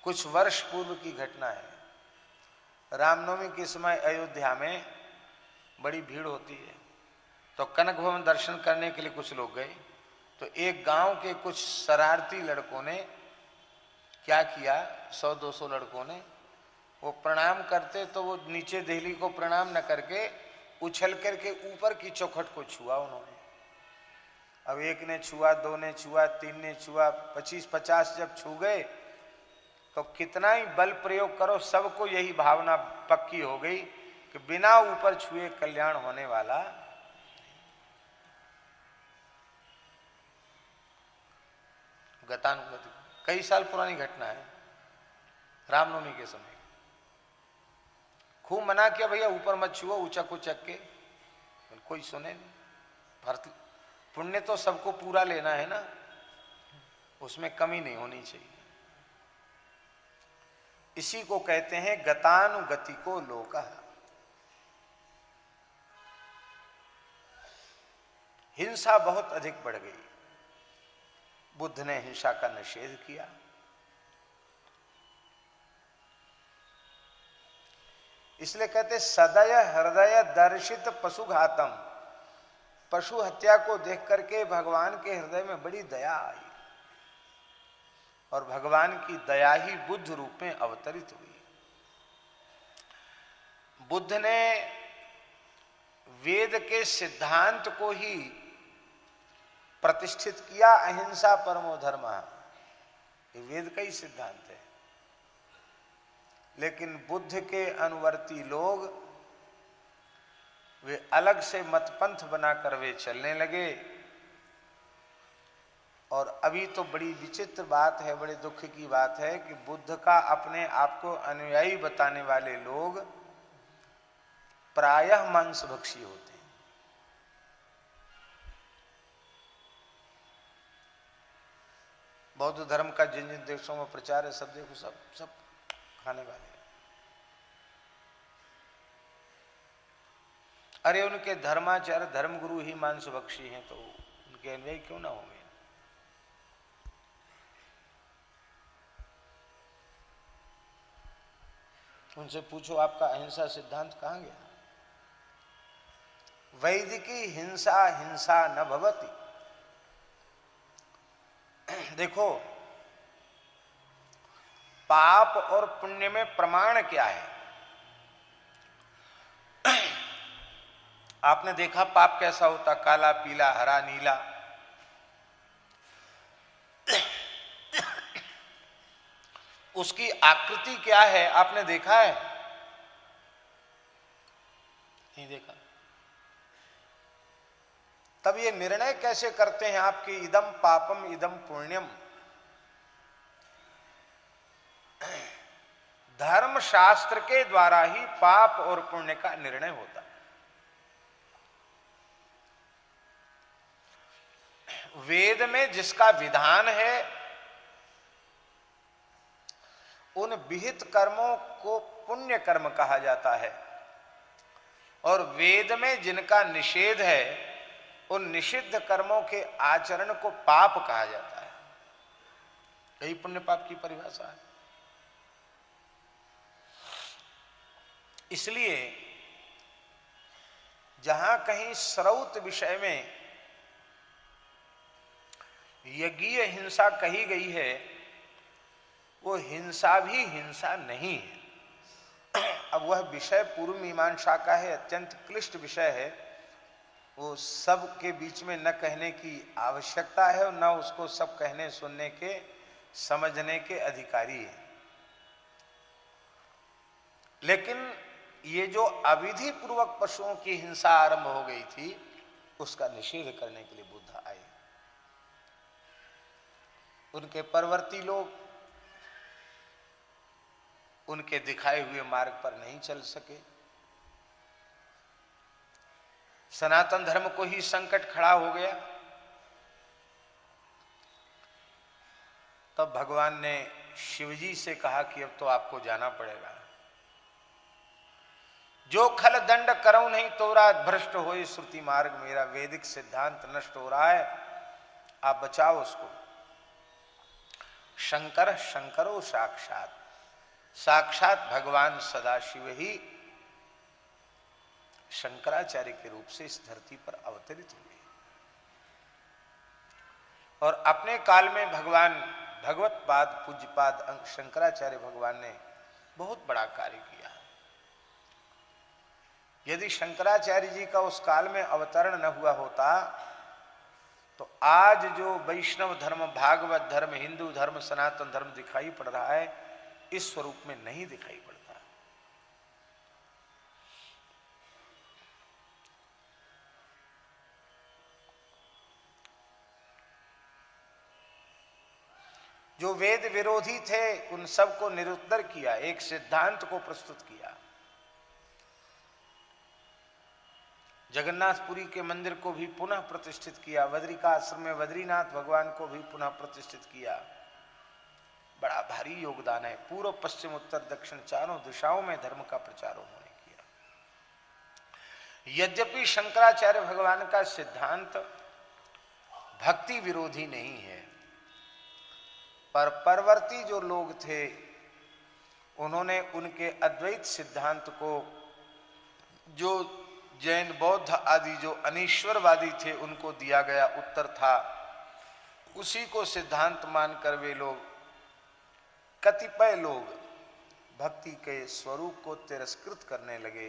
कुछ वर्ष पूर्व की घटना है। रामनवमी के समय अयोध्या में बड़ी भीड़ होती है, तो कनक भवन दर्शन करने के लिए कुछ लोग गए। तो एक गांव के कुछ शरारती लड़कों ने क्या किया, 100-200 लड़कों ने, वो प्रणाम करते तो वो नीचे देहली को प्रणाम न करके उछल करके ऊपर की चौखट को छुआ उन्होंने। अब एक ने छुआ, 2 ने छुआ, 3 ने छुआ, 25-50 जब छू गए तो कितना ही बल प्रयोग करो, सबको यही भावना पक्की हो गई कि बिना ऊपर छुए कल्याण होने वाला। गतानुगति कई साल पुरानी घटना है, रामनवमी के समय खूब मना किया, भैया ऊपर मत छुओ, ऊंचक उचक के, कोई सुने नहीं। पुण्य तो सबको पूरा लेना है ना, उसमें कमी नहीं होनी चाहिए। इसी को कहते हैं गतानुगति को लोका। हिंसा बहुत अधिक बढ़ गई, बुद्ध ने हिंसा का निषेध किया। इसलिए कहते सदय हृदय दर्शित पशुघातम, पशु हत्या को देख करके भगवान के हृदय में बड़ी दया आई और भगवान की दया ही बुद्ध रूप में अवतरित हुई। बुद्ध ने वेद के सिद्धांत को ही प्रतिष्ठित किया, अहिंसा परमो धर्मः, ये वेद का ही सिद्धांत है। लेकिन बुद्ध के अनुवर्ती लोग वे अलग से मतपंथ बनाकर वे चलने लगे। और अभी तो बड़ी विचित्र बात है, बड़े दुख की बात है कि बुद्ध का अपने आप को अनुयायी बताने वाले लोग प्रायः मांसभक्षी होते हैं। बौद्ध धर्म का जिन जिन देशों में प्रचार है, सब देखो, सब खाने वाले हैं। अरे उनके धर्माचार्य धर्मगुरु ही मांसभक्षी हैं, तो उनके अनुयायी क्यों ना होंगे। उनसे पूछो आपका अहिंसा सिद्धांत कहां गया। वैदिकी हिंसा हिंसा न भवति। देखो पाप और पुण्य में प्रमाण क्या है। आपने देखा पाप कैसा होता, काला, पीला, हरा, नीला। उसकी आकृति क्या है आपने देखा है? नहीं देखा। तब ये निर्णय कैसे करते हैं आपकी इदम पापम इदम पुण्यम। धर्म शास्त्र के द्वारा ही पाप और पुण्य का निर्णय होता है। वेद में जिसका विधान है उन विहित कर्मों को पुण्य कर्म कहा जाता है, और वेद में जिनका निषेध है उन निषिद्ध कर्मों के आचरण को पाप कहा जाता है। यही पुण्य पाप की परिभाषा है। इसलिए जहां कहीं श्रौत विषय में यज्ञीय हिंसा कही गई है, वो हिंसा भी हिंसा नहीं है। अब वह विषय पूर्व मीमांसा का है, अत्यंत क्लिष्ट विषय है, वो सब के बीच में न कहने की आवश्यकता है और न उसको सब कहने सुनने के समझने के अधिकारी है। लेकिन ये जो अविधि पूर्वक पशुओं की हिंसा आरंभ हो गई थी, उसका निषेध करने के लिए बुद्ध आए। उनके परवर्ती लोग उनके दिखाए हुए मार्ग पर नहीं चल सके। सनातन धर्म को ही संकट खड़ा हो गया। तब भगवान ने शिवजी से कहा कि अब तो आपको जाना पड़ेगा। जो खल दंड करऊं नहीं तोरा, भ्रष्ट हो श्रुति मार्ग मेरा। वैदिक सिद्धांत नष्ट हो रहा है, आप बचाओ उसको। शंकर शंकरो साक्षात, साक्षात भगवान सदाशिव ही शंकराचार्य के रूप से इस धरती पर अवतरित हुए और अपने काल में भगवान भगवत्पाद पूज्यपाद शंकराचार्य भगवान ने बहुत बड़ा कार्य किया। यदि शंकराचार्य जी का उस काल में अवतरण न हुआ होता तो आज जो वैष्णव धर्म, भागवत धर्म, हिंदू धर्म, सनातन धर्म दिखाई पड़ रहा है, इस स्वरूप में नहीं दिखाई पड़ता। जो वेद विरोधी थे उन सबको निरुत्तर किया, एक सिद्धांत को प्रस्तुत किया। जगन्नाथपुरी के मंदिर को भी पुनः प्रतिष्ठित किया, बद्रिका आश्रम में बद्रीनाथ भगवान को भी पुनः प्रतिष्ठित किया। बड़ा भारी योगदान है। पूर्व पश्चिम उत्तर दक्षिण चारों दिशाओं में धर्म का प्रचार उन्होंने किया। यद्यपि शंकराचार्य भगवान का सिद्धांत भक्ति विरोधी नहीं है, पर परवर्ती जो लोग थे उन्होंने उनके अद्वैत सिद्धांत को, जो जैन बौद्ध आदि जो अनीश्वरवादी थे उनको दिया गया उत्तर था, उसी को सिद्धांत मानकर वे लोग, कतिपय लोग भक्ति के स्वरूप को तिरस्कृत करने लगे।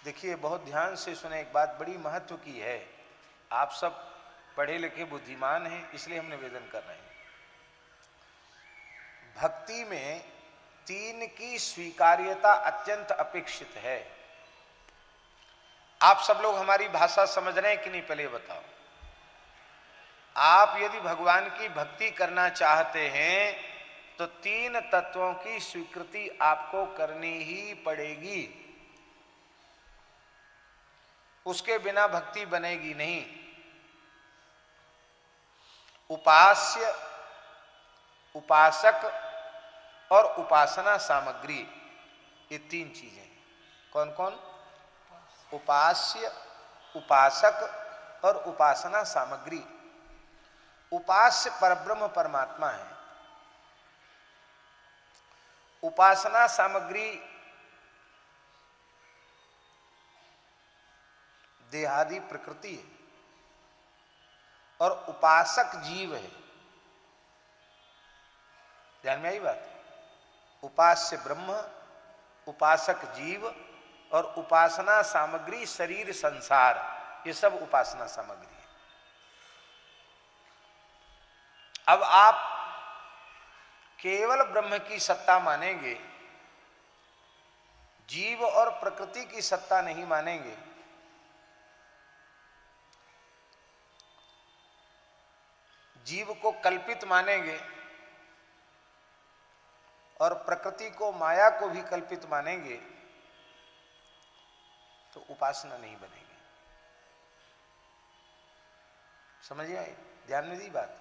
देखिए, बहुत ध्यान से सुने, एक बात बड़ी महत्व की है। आप सब पढ़े लिखे बुद्धिमान हैं, इसलिए हम निवेदन कर रहे हैं। भक्ति में तीन की स्वीकार्यता अत्यंत अपेक्षित है। आप सब लोग हमारी भाषा समझ रहे हैं कि नहीं, पहले बताओ। आप यदि भगवान की भक्ति करना चाहते हैं तो तीन तत्वों की स्वीकृति आपको करनी ही पड़ेगी, उसके बिना भक्ति बनेगी नहीं। उपास्य, उपासक और उपासना सामग्री, ये तीन चीजें। कौन कौन? उपास्य, उपासक और उपासना सामग्री। उपास्य परब्रह्म परमात्मा है, उपासना सामग्री देहादि प्रकृति है और उपासक जीव है। ध्यान में आई बात? उपास्य ब्रह्म, उपासक जीव और उपासना सामग्री शरीर संसार, ये सब उपासना सामग्री है। अब आप केवल ब्रह्म की सत्ता मानेंगे, जीव और प्रकृति की सत्ता नहीं मानेंगे, जीव को कल्पित मानेंगे और प्रकृति को, माया को भी कल्पित मानेंगे, तो उपासना नहीं बनेगी। समझिए आई? ध्यान में दी बात?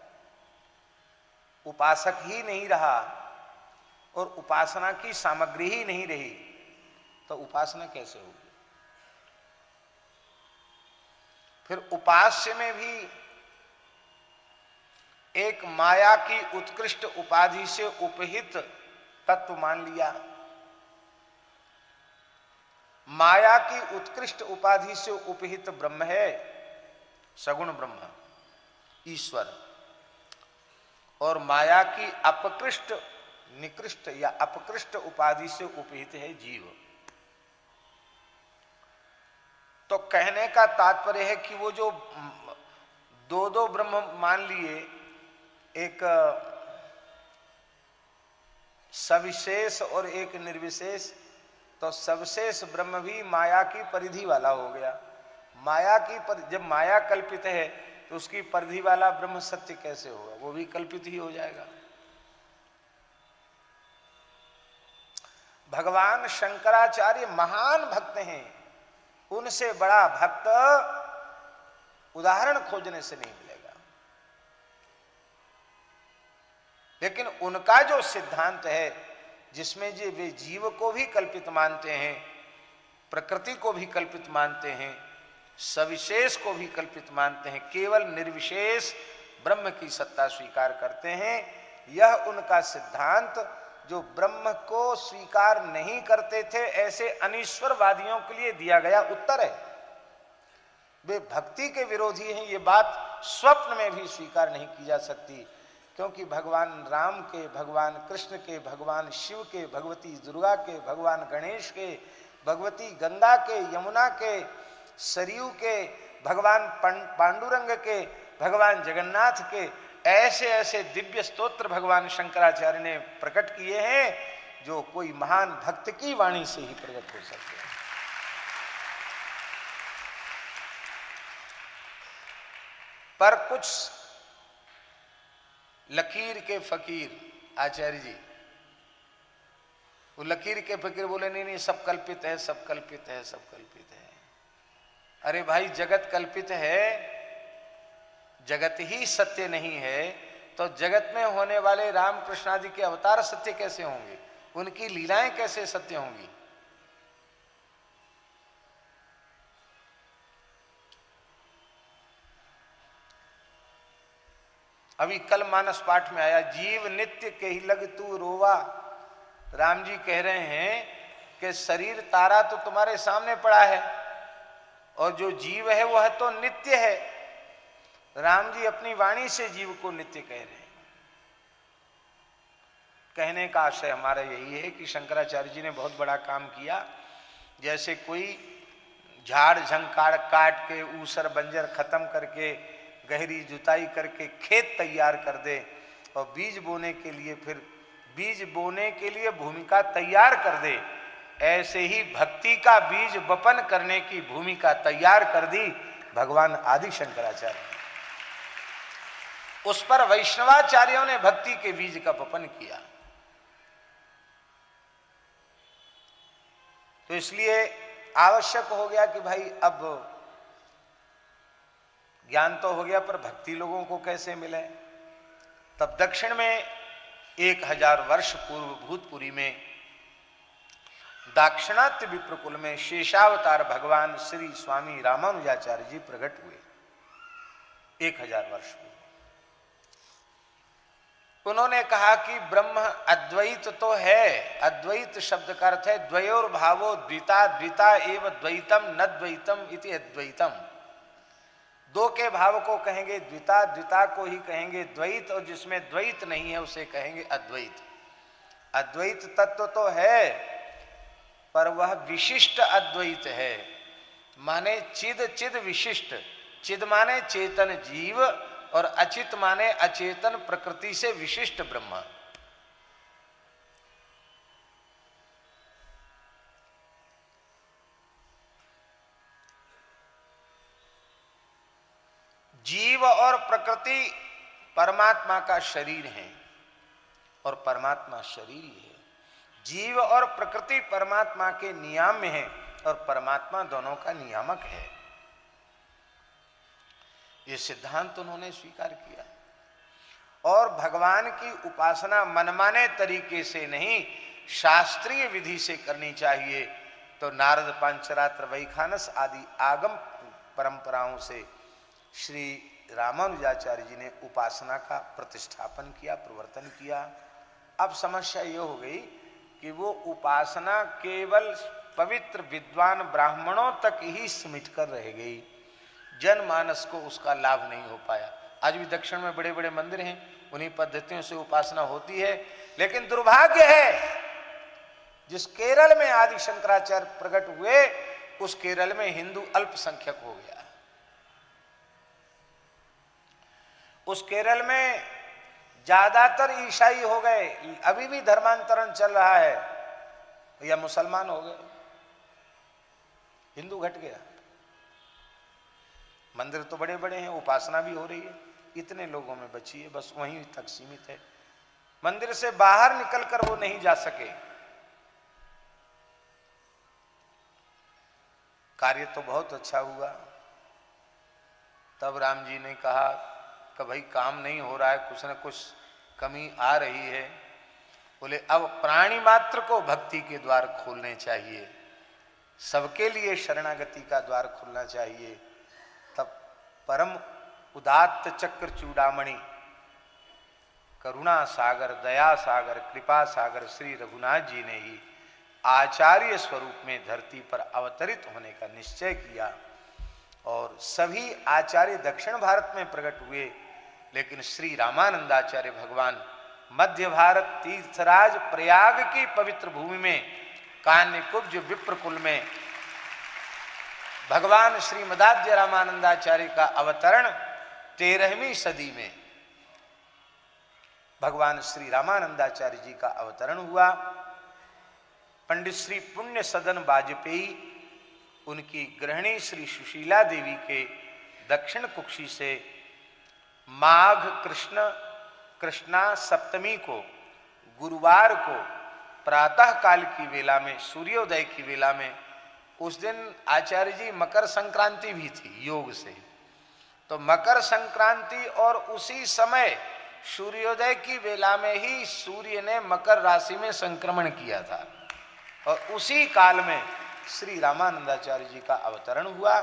उपासक ही नहीं रहा और उपासना की सामग्री ही नहीं रही, तो उपासना कैसे होगी? फिर उपास्य में भी एक माया की उत्कृष्ट उपाधि से उपहित तत्व मान लिया। माया की उत्कृष्ट उपाधि से उपहित ब्रह्म है सगुण ब्रह्म ईश्वर, और माया की अपकृष्ट, निकृष्ट या अपकृष्ट उपाधि से उपहित है जीव। तो कहने का तात्पर्य है कि वो जो दो दो ब्रह्म मान लिए, एक सविशेष और एक निर्विशेष, तो सविशेष ब्रह्म भी माया की परिधि वाला हो गया। माया की जब माया कल्पित है तो उसकी परिधि वाला ब्रह्म सत्य कैसे होगा? वो भी कल्पित ही हो जाएगा। भगवान शंकराचार्य महान भक्त हैं, उनसे बड़ा भक्त उदाहरण खोजने से नहीं मिलेगा। लेकिन उनका जो सिद्धांत है, जिसमें जो वे जीव को भी कल्पित मानते हैं, प्रकृति को भी कल्पित मानते हैं, सविशेष को भी कल्पित मानते हैं, केवल निर्विशेष ब्रह्म की सत्ता स्वीकार करते हैं। यह उनका सिद्धांत जो ब्रह्म को स्वीकार नहीं करते थे ऐसे अनीश्वरवादियों के लिए दिया गया उत्तर है। वे भक्ति के विरोधी हैं, ये बात स्वप्न में भी स्वीकार नहीं की जा सकती, क्योंकि भगवान राम के, भगवान कृष्ण के, भगवान शिव के, भगवती दुर्गा के, भगवान गणेश के, भगवती गंगा के, यमुना के, सरयू के, भगवान पांडुरंग के, भगवान जगन्नाथ के, ऐसे ऐसे दिव्य स्तोत्र भगवान शंकराचार्य ने प्रकट किए हैं जो कोई महान भक्त की वाणी से ही प्रकट हो सकते हैं। पर कुछ लकीर के फकीर आचार्य जी, वो लकीर के फकीर बोले नहीं नहीं सब कल्पित है, सब कल्पित है, सब कल्पित है। अरे भाई जगत कल्पित है, जगत ही सत्य नहीं है तो जगत में होने वाले रामकृष्ण आदि के अवतार सत्य कैसे होंगे, उनकी लीलाएं कैसे सत्य होंगी। अभी कल मानस पाठ में आया, जीव नित्य के ही लग तू रोवा। राम जी कह रहे हैं कि शरीर तारा तो तुम्हारे सामने पड़ा है और जो जीव है वह तो नित्य है। राम जी अपनी वाणी से जीव को नित्य कह रहे हैं। कहने का आशय हमारा यही है कि शंकराचार्य जी ने बहुत बड़ा काम किया। जैसे कोई झाड़ झंकार काट के ऊसर बंजर खत्म करके गहरी जुताई करके खेत तैयार कर दे और बीज बोने के लिए, फिर बीज बोने के लिए भूमिका तैयार कर दे, ऐसे ही भक्ति का बीज वपन करने की भूमिका तैयार कर दी भगवान आदि शंकराचार्य। उस पर वैष्णवाचार्यों ने भक्ति के बीज का वपन किया। तो इसलिए आवश्यक हो गया कि भाई अब ज्ञान तो हो गया पर भक्ति लोगों को कैसे मिले। तब दक्षिण में 1000 वर्ष पूर्व भूतपुरी में दाक्षिणात्य विप्रकुल में शेषावतार भगवान श्री स्वामी रामानुजाचार्य जी प्रकट हुए 1000 वर्ष पूर्व। उन्होंने कहा कि ब्रह्म अद्वैत तो है। अद्वैत शब्द का अर्थ है द्वयोर भावो द्विता, द्विता एव द्वैतम न द्वैतम इति अद्वैतम। दो के भाव को कहेंगे द्विता, द्विता को ही कहेंगे द्वैत, और जिसमें द्वैत नहीं है उसे कहेंगे अद्वैत। अद्वैत तत्व तो है पर वह विशिष्ट अद्वैत है, माने चिद चिद विशिष्ट। चिद माने चेतन जीव और अचित माने अचेतन प्रकृति से विशिष्ट ब्रह्म। जीव और प्रकृति परमात्मा का शरीर है और परमात्मा शरीर ही है। जीव और प्रकृति परमात्मा के नियाम में है और परमात्मा दोनों का नियामक है। ये सिद्धांत उन्होंने स्वीकार किया। और भगवान की उपासना मनमाने तरीके से नहीं, शास्त्रीय विधि से करनी चाहिए। तो नारद पांचरात्र वैखानस आदि आगम परंपराओं से श्री रामानुजाचार्य जी ने उपासना का प्रतिष्ठापन किया, प्रवर्तन किया। अब समस्या ये हो गई कि वो उपासना केवल पवित्र विद्वान ब्राह्मणों तक ही सिमट कर रह गई, जनमानस को उसका लाभ नहीं हो पाया। आज भी दक्षिण में बड़े बड़े मंदिर हैं, उन्हीं पद्धतियों से उपासना होती है। लेकिन दुर्भाग्य है जिस केरल में आदि शंकराचार्य प्रकट हुए उस केरल में हिंदू अल्पसंख्यक हो गया। उस केरल में ज्यादातर ईसाई हो गए, अभी भी धर्मांतरण चल रहा है, या मुसलमान हो गए, हिंदू घट गया। मंदिर तो बड़े बड़े हैं, उपासना भी हो रही है, इतने लोगों में बची है, बस वहीं तक सीमित है। मंदिर से बाहर निकलकर वो नहीं जा सके। कार्य तो बहुत अच्छा हुआ। तब राम जी ने कहा कि भाई काम नहीं हो रहा है, कुछ न कुछ कमी आ रही है। बोले अब प्राणी मात्र को भक्ति के द्वार खोलने चाहिए, सबके लिए शरणागति का द्वार खुलना चाहिए। तब परम उदात्त चक्र चूड़ामणि, करुणा सागर, दया सागर, कृपा सागर श्री रघुनाथ जी ने ही आचार्य स्वरूप में धरती पर अवतरित होने का निश्चय किया। और सभी आचार्य दक्षिण भारत में प्रकट हुए, लेकिन श्री रामानंदाचार्य भगवान मध्य भारत तीर्थराज प्रयाग की पवित्र भूमि में कान्यकुब्ज विप्रकुल में भगवान श्रीमदाद्य रामानंदाचार्य का अवतरण 13वीं सदी में भगवान श्री रामानंदाचार्य जी का अवतरण हुआ। पंडित श्री पुण्य सदन वाजपेयी उनकी गृहिणी श्री सुशीला देवी के दक्षिण कुक्षी से माघ कृष्णा सप्तमी को गुरुवार को प्रातः काल की वेला में, सूर्योदय की वेला में, उस दिन आचार्य जी मकर संक्रांति भी थी योग से, तो मकर संक्रांति और उसी समय सूर्योदय की वेला में ही सूर्य ने मकर राशि में संक्रमण किया था और उसी काल में श्री रामानंदाचार्य जी का अवतरण हुआ।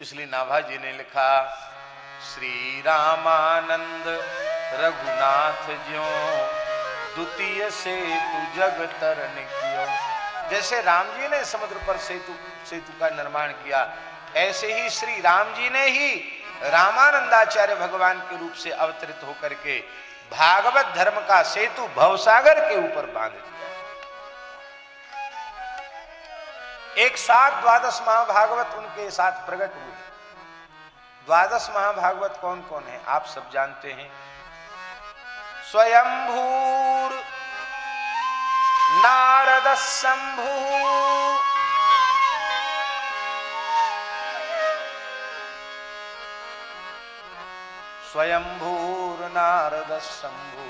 इसलिए नाभा जी ने लिखा, श्री रामानंद रघुनाथ ज्यों द्वितीय सेतु जग तरन कियो। जैसे राम जी ने समुद्र पर सेतु का निर्माण किया, ऐसे ही श्री राम जी ने ही रामानंदाचार्य भगवान के रूप से अवतरित होकर के भागवत धर्म का सेतु भवसागर के ऊपर बांध दिया। एक साथ 12 महाभागवत उनके साथ प्रकट हुए। 12 महाभागवत कौन कौन है आप सब जानते हैं। स्वयंभूर नारद शंभु, स्वयंभूर नारद शंभु,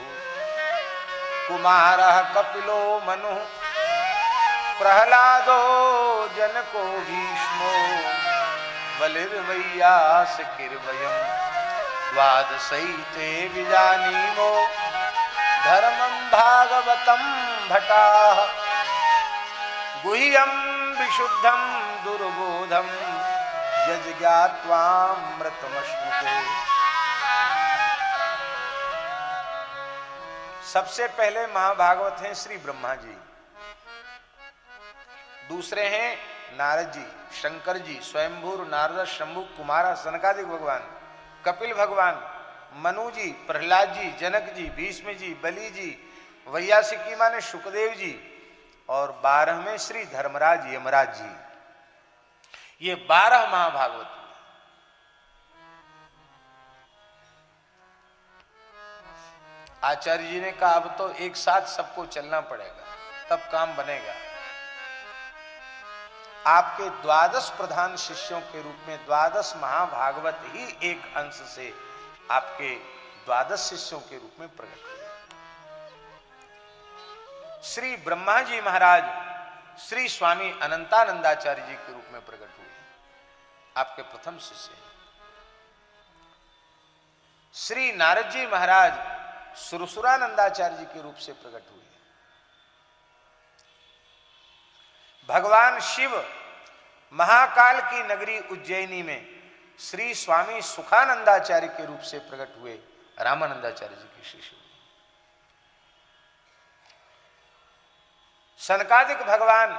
कुमारः कपिलो मनु, प्रहलादो जनको भीष्मो, बलिर्वैयास किर्वयम्, द्वादशैते विजानीमो, धर्मं भागवतं भटाः, गुह्यं विशुद्धं दुर्बोधं, यज्ञात्वामृतमश्नुते। सबसे पहले महाभागवत हैं श्री ब्रह्मा जी, दूसरे हैं नारद जी, शंकर जी, स्वयंभूर, नारद, शंभु, कुमारा, सनकादिक भगवान, कपिल भगवान, मनु जी, प्रहलाद जी, जनक जी, भीष्म जी, बलि जी, वैयासिकी माने शुकदेव जी, और 12वें श्री धर्मराज यमराज जी। ये 12 महाभागवत। आचार्य जी ने कहा अब तो एक साथ सबको चलना पड़ेगा, तब काम बनेगा। आपके 12 प्रधान शिष्यों के रूप में 12 महाभागवत ही एक अंश से आपके 12 शिष्यों के रूप में प्रकट हुए। श्री ब्रह्मा जी महाराज श्री स्वामी अनंतानंदाचार्य जी के रूप में प्रकट हुए, आपके प्रथम शिष्य हैं। श्री नारद जी महाराज सुरसुरानंदाचार्य जी के रूप से प्रकट हुए। भगवान शिव महाकाल की नगरी उज्जैनी में श्री स्वामी सुखानंदाचार्य के रूप से प्रकट हुए, रामानंदाचार्य जी के शिष्य। सनकादिक भगवान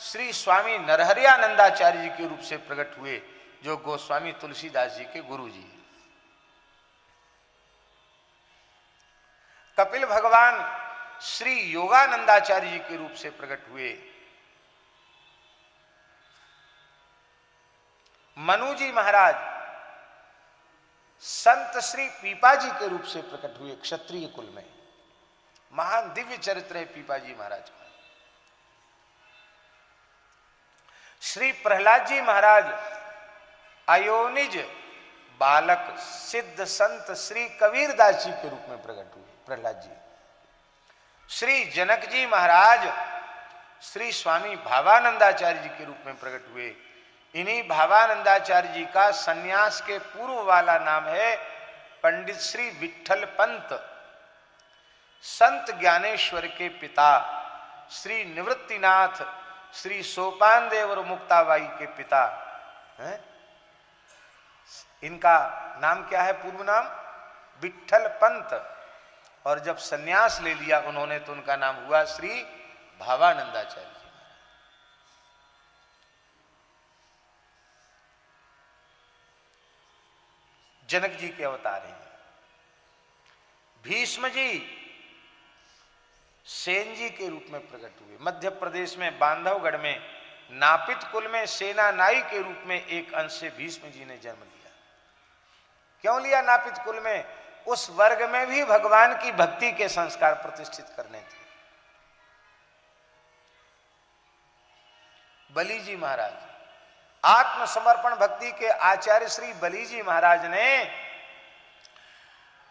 श्री स्वामी नरहरियानंदाचार्य जी के रूप से प्रकट हुए, जो गोस्वामी तुलसीदास जी के गुरु जी हैं। कपिल भगवान श्री योगानंदाचार्य जी के रूप से प्रकट हुए। मनु जी महाराज संत श्री पीपा जी के रूप से प्रकट हुए, क्षत्रिय कुल में। महान दिव्य चरित्र है पीपा जी महाराज का। श्री प्रहलाद जी महाराज अयोनिज बालक सिद्ध संत श्री कबीरदास जी के रूप में प्रकट हुए, प्रहलाद जी। श्री जनक जी महाराज श्री स्वामी भावानंदाचार्य जी के रूप में प्रकट हुए। इन्हीं भावानंदाचार्य जी का सन्यास के पूर्व वाला नाम है पंडित श्री विठल पंत। संत ज्ञानेश्वर के पिता श्री निवृत्तिनाथ श्री सोपान देव और मुक्ताबाई के पिता हैं इनका नाम क्या है, पूर्व नाम विट्ठल पंत, और जब सन्यास ले लिया उन्होंने तो उनका नाम हुआ श्री भावानंदाचार्य जी महाराज। जनक जी के अवतार हैं। भीष्म जी सेन जी के रूप में प्रकट हुए। मध्य प्रदेश में बांधवगढ़ में नापित कुल में सेना नाई के रूप में एक अंश से भीष्म जी ने जन्म लिया। क्यों लिया नापित कुल में? उस वर्ग में भी भगवान की भक्ति के संस्कार प्रतिष्ठित करने थे। बली जी महाराज, आत्मसमर्पण भक्ति के आचार्य श्री बली जी महाराज ने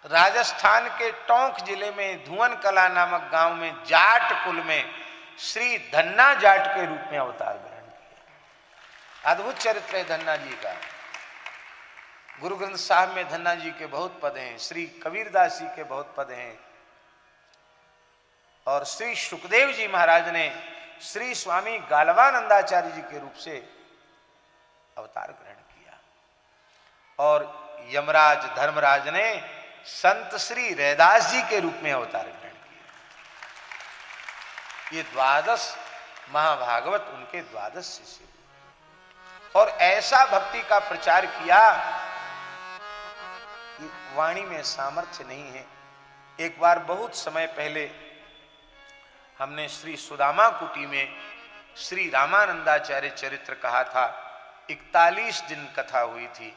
राजस्थान के टोंक जिले में धुवन कला नामक गांव में जाट कुल में श्री धन्ना जाट के रूप में अवतार ग्रहण किया। अद्भुत चरित्र है धन्ना जी का। गुरु ग्रंथ साहब में धन्ना जी के बहुत पद हैं, श्री कबीरदास जी के बहुत पद हैं, और श्री सुखदेव जी महाराज ने श्री स्वामी गालवानंदाचार्य जी के रूप से अवतार ग्रहण किया, और यमराज धर्मराज ने संत श्री रैदास जी के रूप में अवतार ग्रहण किया। ये 12 महाभागवत उनके 12 शिष्य, और ऐसा भक्ति का प्रचार किया कि वाणी में सामर्थ्य नहीं है। एक बार बहुत समय पहले हमने श्री सुदामा कुटी में श्री रामानंदाचार्य चरित्र कहा था। 41 दिन कथा हुई थी,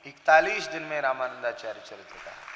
41 दिन में रामानंदाचार्य चरित्र कहा।